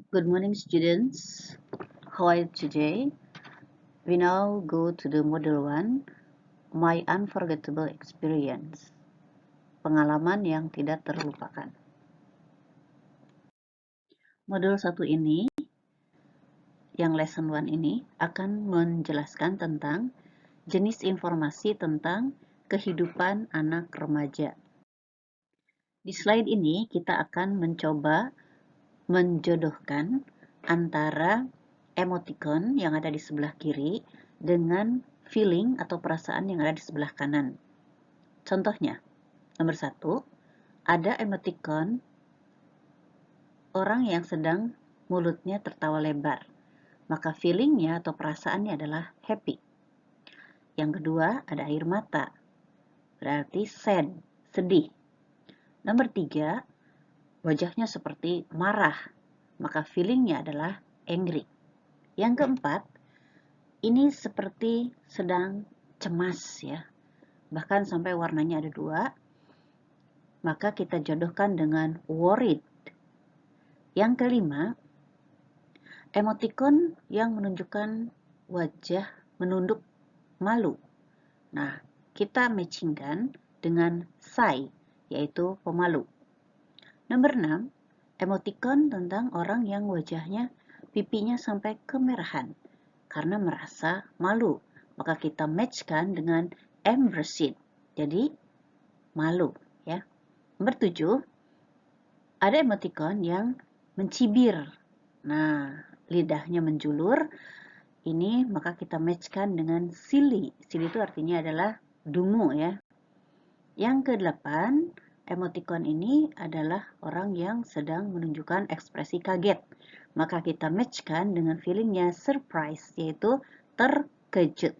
Good morning, students. How are you today? We now go to the Model 1, My Unforgettable Experience. Pengalaman yang tidak terlupakan. Modul 1 ini, yang lesson 1 ini, akan menjelaskan tentang jenis informasi tentang kehidupan anak remaja. Di slide ini, kita akan mencoba menjodohkan antara emoticon yang ada di sebelah kiri dengan feeling atau perasaan yang ada di sebelah kanan. Contohnya, nomor 1, ada emoticon orang yang sedang mulutnya tertawa lebar. Maka feelingnya atau perasaannya adalah happy. Yang kedua, ada air mata. Berarti sad, sedih. Nomor 3, wajahnya seperti marah. Maka feelingnya adalah angry. Yang keempat, ini seperti sedang cemas ya. Bahkan sampai warnanya ada 2. Maka kita jodohkan dengan worried. Yang kelima, emoticon yang menunjukkan wajah menunduk malu. Nah, kita matchingkan dengan shy, yaitu pemalu. Nomor 6, emoticon tentang orang yang wajahnya pipinya sampai kemerahan karena merasa malu. Maka kita matchkan dengan embarrassed, jadi malu ya. Nomor 7, ada emoticon yang mencibir. Nah, lidahnya menjulur. Ini maka kita matchkan dengan silly. Silly itu artinya adalah dungu ya. Yang ke-8, emoticon ini adalah orang yang sedang menunjukkan ekspresi kaget. Maka kita matchkan dengan feelingnya surprise, yaitu terkejut.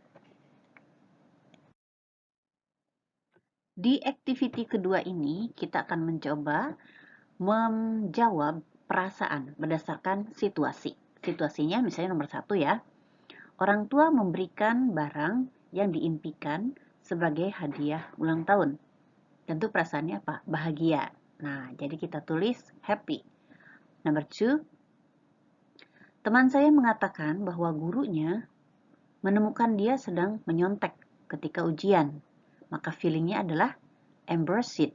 Di activity kedua ini, kita akan mencoba menjawab perasaan berdasarkan situasi. Situasinya misalnya nomor 1 ya. Orang tua memberikan barang yang diimpikan sebagai hadiah ulang tahun. Tentu perasaannya apa? Bahagia. Nah, jadi kita tulis happy. Nomor 2, teman saya mengatakan bahwa gurunya menemukan dia sedang menyontek ketika ujian. Maka feelingnya adalah embarrassed,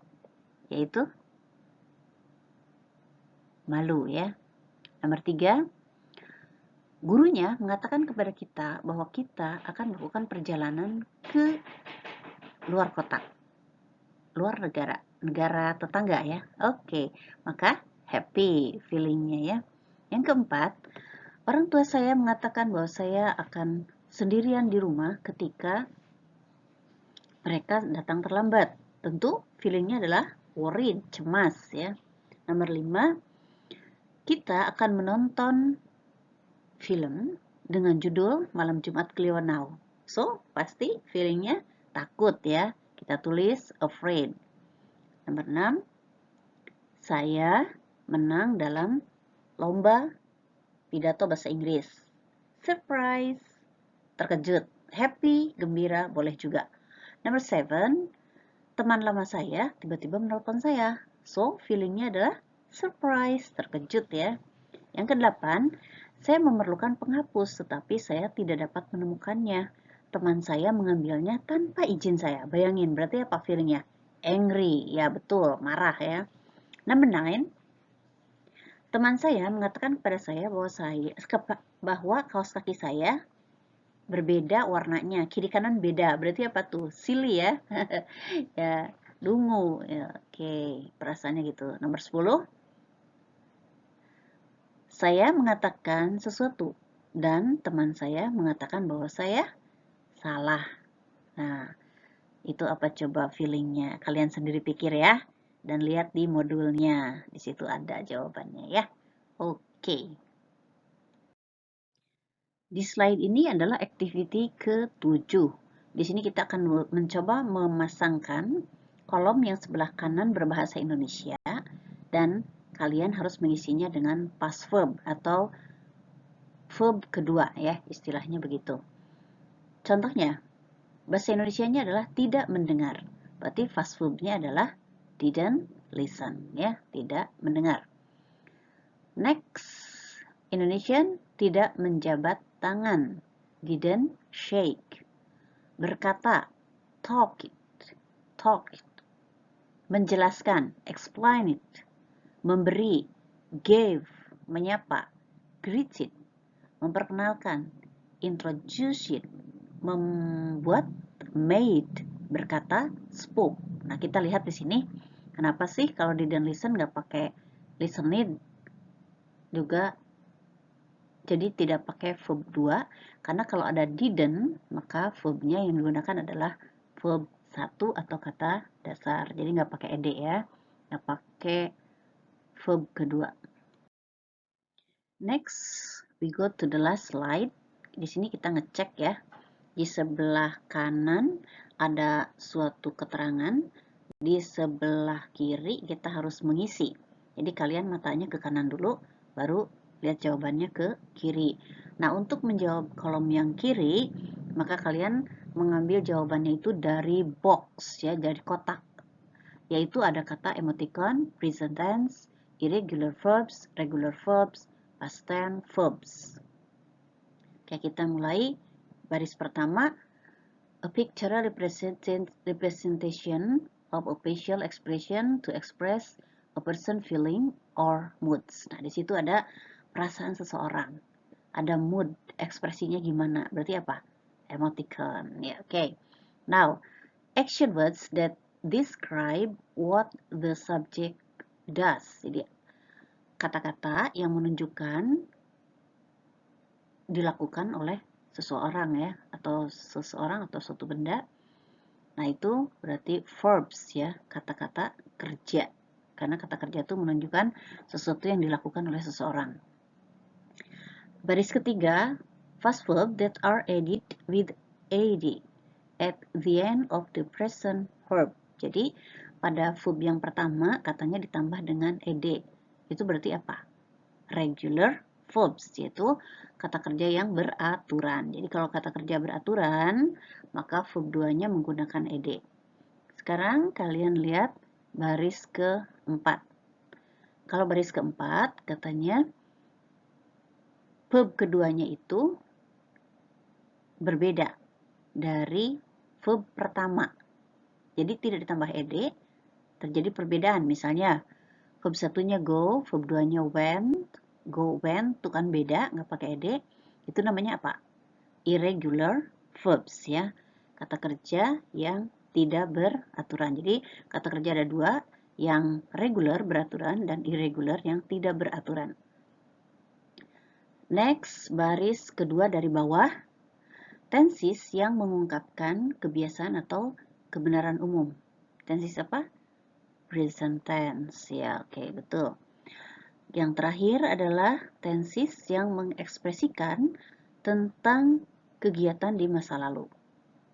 yaitu malu ya. Nomor 3, gurunya mengatakan kepada kita bahwa kita akan melakukan perjalanan ke luar kota, luar negara, negara tetangga ya. Oke, maka happy feelingnya ya. Yang keempat, orang tua saya mengatakan bahwa saya akan sendirian di rumah ketika mereka datang terlambat. Tentu feelingnya adalah worried, cemas ya. Nomor 5, kita akan menonton film dengan judul Malam Jumat Kliwon Now. So, pasti feelingnya takut ya. Kita tulis afraid. Nomor 6, saya menang dalam lomba pidato bahasa Inggris. Surprise, terkejut. Happy, gembira, boleh juga. Nomor 7, teman lama saya tiba-tiba menelpon saya. So, feelingnya adalah surprise, terkejut ya. Yang ke-8, saya memerlukan penghapus, tetapi saya tidak dapat menemukannya. Teman saya mengambilnya tanpa izin saya. Bayangin, berarti apa feelingnya? Angry, ya betul, marah ya. Nomor 9, teman saya mengatakan kepada saya bahwa kaos kaki saya berbeda warnanya, kiri kanan beda. Berarti apa tuh? Silly ya. Ya, dungu. Ya, oke, perasaannya gitu. Nomor 10, saya mengatakan sesuatu dan teman saya mengatakan bahwa saya salah. Nah, itu apa coba feelingnya? Kalian sendiri pikir ya. Dan lihat di modulnya. Di situ ada jawabannya ya. Oke. Di slide ini adalah activity ke-7. Di sini kita akan mencoba memasangkan kolom yang sebelah kanan berbahasa Indonesia dan kalian harus mengisinya dengan past verb atau verb kedua ya, istilahnya begitu. Contohnya, bahasa Indonesianya adalah tidak mendengar. Berarti past verbnya adalah didn't listen ya, tidak mendengar. Next, Indonesian, tidak menjabat tangan. Didn't shake. Berkata, talk it. Menjelaskan, explain it. Memberi, gave. Menyapa, greeted. Memperkenalkan, introduce it. Membuat, made. Berkata, spoke. Nah, kita lihat di sini, kenapa sih kalau didn't listen nggak pakai listened juga, jadi tidak pakai verb 2, karena kalau ada didn't, maka verbnya yang digunakan adalah verb 1 atau kata dasar. Jadi nggak pakai ed ya, nggak pakai verb kedua. Next, we go to the last slide. Di sini kita ngecek ya. Di sebelah kanan ada suatu keterangan, di sebelah kiri kita harus mengisi. Jadi kalian matanya ke kanan dulu, baru lihat jawabannya ke kiri. Nah, untuk menjawab kolom yang kiri, maka kalian mengambil jawabannya itu dari box ya, dari kotak. Yaitu ada kata emoticon, present tense, irregular verbs, regular verbs, past tense verbs. Oke, kita mulai baris pertama. A pictorial representation of a facial expression to express a person feeling or moods. Nah, di situ ada perasaan seseorang. Ada mood, ekspresinya gimana? Berarti apa? Emoticon. Ya, oke. Now, action words that describe what the subject does. Jadi, kata-kata yang menunjukkan dilakukan oleh seseorang ya, atau seseorang atau suatu benda. Nah, itu berarti verbs ya, kata-kata kerja. Karena kata kerja itu menunjukkan sesuatu yang dilakukan oleh seseorang. Baris ketiga, past verb that are added with ed at the end of the present verb. Jadi, pada verb yang pertama katanya ditambah dengan ed. Itu berarti apa? Regular verbs, yaitu kata kerja yang beraturan. Jadi kalau kata kerja beraturan, maka verb 2-nya menggunakan ed. Sekarang kalian lihat baris keempat. Kalau baris keempat, katanya verb keduanya itu berbeda dari verb pertama. Jadi tidak ditambah ed, terjadi perbedaan. Misalnya, verb satunya go, verb 2-nya went. Go, went, itu kan beda, nggak pakai ed. Itu namanya apa? Irregular verbs ya. Kata kerja yang tidak beraturan. Jadi kata kerja ada dua, yang regular beraturan dan irregular yang tidak beraturan. Next, baris kedua dari bawah, tenses yang mengungkapkan kebiasaan atau kebenaran umum. Tenses apa? Present tense ya, oke, betul. Yang terakhir adalah tenses yang mengekspresikan tentang kegiatan di masa lalu.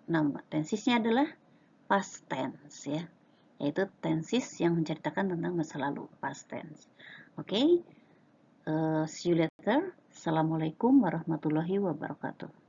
Nama tensesnya adalah past tense ya, yaitu tenses yang menceritakan tentang masa lalu, past tense. Oke, see you later. Assalamualaikum warahmatullahi wabarakatuh.